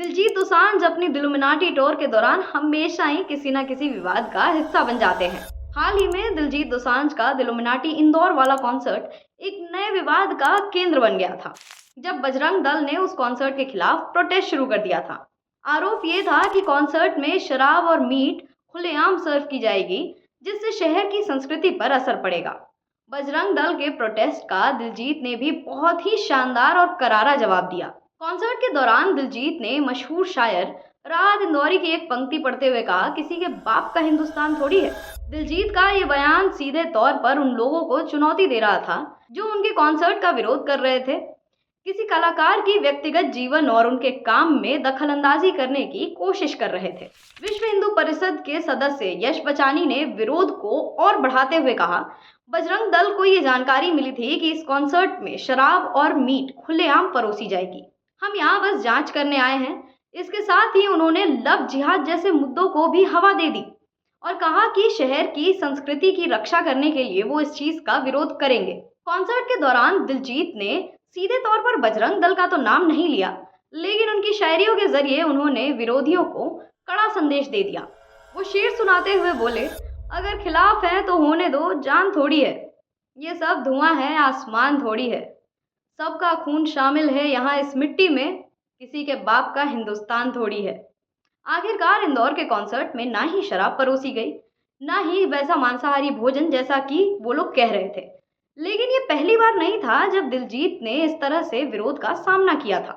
दिलजीत दोसांझ अपनी illuminati tour के दौरान हमेशा ही किसी न किसी विवाद का हिस्सा बन जाते हैं। हाल ही में दिलजीत दोसांझ का इल्यूमिनाटी इंदौर वाला कॉन्सर्ट एक नए विवाद का केंद्र बन गया था, जब बजरंग दल ने उस कॉन्सर्ट के खिलाफ प्रोटेस्ट शुरू कर दिया था। आरोप ये था कि कॉन्सर्ट में शराब और मीट खुलेआम सर्व की जाएगी, जिससे शहर की संस्कृति पर असर पड़ेगा। बजरंग दल के प्रोटेस्ट का दिलजीत ने भी बहुत ही शानदार और करारा जवाब दिया। कॉन्सर्ट के दौरान दिलजीत ने मशहूर शायर राहत इंदौरी की एक पंक्ति पढ़ते हुए कहा, किसी के बाप का हिंदुस्तान थोड़ी है। दिलजीत का ये बयान सीधे तौर पर उन लोगों को चुनौती दे रहा था जो उनके कॉन्सर्ट का विरोध कर रहे थे। किसी कलाकार की व्यक्तिगत जीवन और उनके काम में दखलंदाजी करने की कोशिश कर रहे थे। विश्व हिंदू परिषद के सदस्य यश बचानी ने विरोध को और बढ़ाते हुए कहा, बजरंग दल को ये जानकारी मिली थी कि इस कॉन्सर्ट में शराब और मीट खुलेआम परोसी जाएगी। हम यहाँ बस जांच करने आए हैं। इसके साथ ही उन्होंने लव जिहाद जैसे मुद्दों को भी हवा दे दी और कहा कि शहर की संस्कृति की रक्षा करने के लिए वो इस चीज का विरोध करेंगे। कॉन्सर्ट के दौरान दिलजीत ने सीधे तौर पर बजरंग दल का तो नाम नहीं लिया, लेकिन उनकी शायरियों के जरिए उन्होंने विरोधियों को कड़ा संदेश दे दिया। वो शेर सुनाते हुए बोले, अगर खिलाफ है तो होने दो, जान थोड़ी है, ये सब धुआं है, आसमान थोड़ी है, सबका खून शामिल है यहाँ इस मिट्टी में, किसी के बाप का हिंदुस्तान थोड़ी है। आखिरकार इंदौर के कॉन्सर्ट में ना ही शराब परोसी गई, ना ही वैसा मांसाहारी भोजन जैसा कि वो लोग कह रहे थे। लेकिन ये पहली बार नहीं था जब दिलजीत ने इस तरह से विरोध का सामना किया था।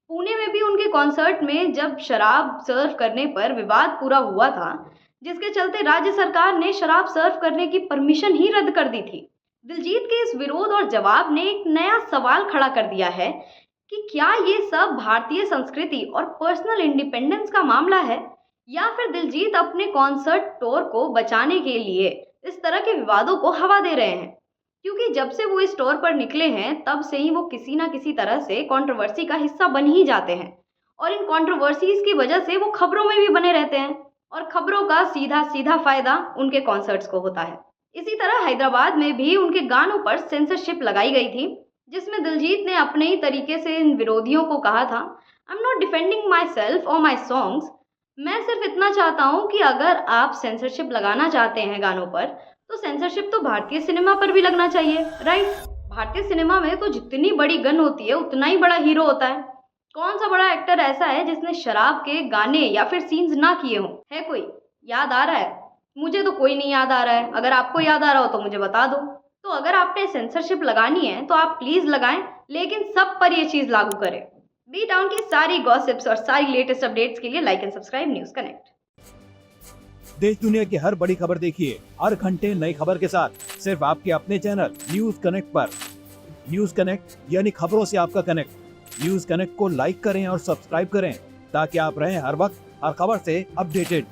पुणे में भी उनके कॉन्सर्ट में जब शराब सर्व करने पर विवाद पूरा हुआ था, जिसके चलते राज्य सरकार ने शराब सर्व करने की परमिशन ही रद्द कर दी थी। दिलजीत के इस विरोध और जवाब ने एक नया सवाल खड़ा कर दिया है कि क्या ये सब भारतीय संस्कृति और पर्सनल इंडिपेंडेंस का मामला है, या फिर दिलजीत अपने कॉन्सर्ट टूर को बचाने के लिए इस तरह के विवादों को हवा दे रहे हैं। क्योंकि जब से वो इस टूर पर निकले हैं तब से ही वो किसी ना किसी तरह से कंट्रोवर्सी का हिस्सा बन ही जाते हैं, और इन कंट्रोवर्सीज की वजह से वो खबरों में भी बने रहते हैं, और खबरों का सीधा सीधा फायदा उनके कॉन्सर्ट्स को होता है। इसी तरह हैदराबाद में भी उनके गानों पर सेंसरशिप लगाई गई थी, जिसमें दिलजीत ने अपने ही तरीके से इन विरोधियों को कहा था, I am not defending my self और माई सॉन्ग्स, मैं सिर्फ इतना चाहता हूँ कि अगर आप सेंसरशिप लगाना चाहते हैं गानों पर, तो सेंसरशिप तो भारतीय सिनेमा पर भी लगना चाहिए, राइट। भारतीय सिनेमा में तो जितनी बड़ी गन होती है उतना ही बड़ा हीरो होता है। कौन सा बड़ा एक्टर ऐसा है जिसने शराब के गाने या फिर सीन्स ना किए हों? है कोई? याद आ रहा है? मुझे तो कोई नहीं याद आ रहा है। अगर आपको याद आ रहा हो तो मुझे बता दो। तो अगर आपने सेंसरशिप लगानी है तो आप प्लीज लगाएं, लेकिन सब पर ये चीज लागू करें। बी टाउन की सारी गॉसिप्स और सारी लेटेस्ट अपडेट्स के लिए like and subscribe news connect. देश दुनिया की हर बड़ी खबर देखिए हर घंटे नई खबर के साथ, सिर्फ आपके अपने चैनल न्यूज कनेक्ट पर। न्यूज कनेक्ट यानी खबरों से आपका कनेक्ट। न्यूज कनेक्ट को लाइक करें और सब्सक्राइब करें ताकि आप रहें हर वक्त हर खबर से अपडेटेड।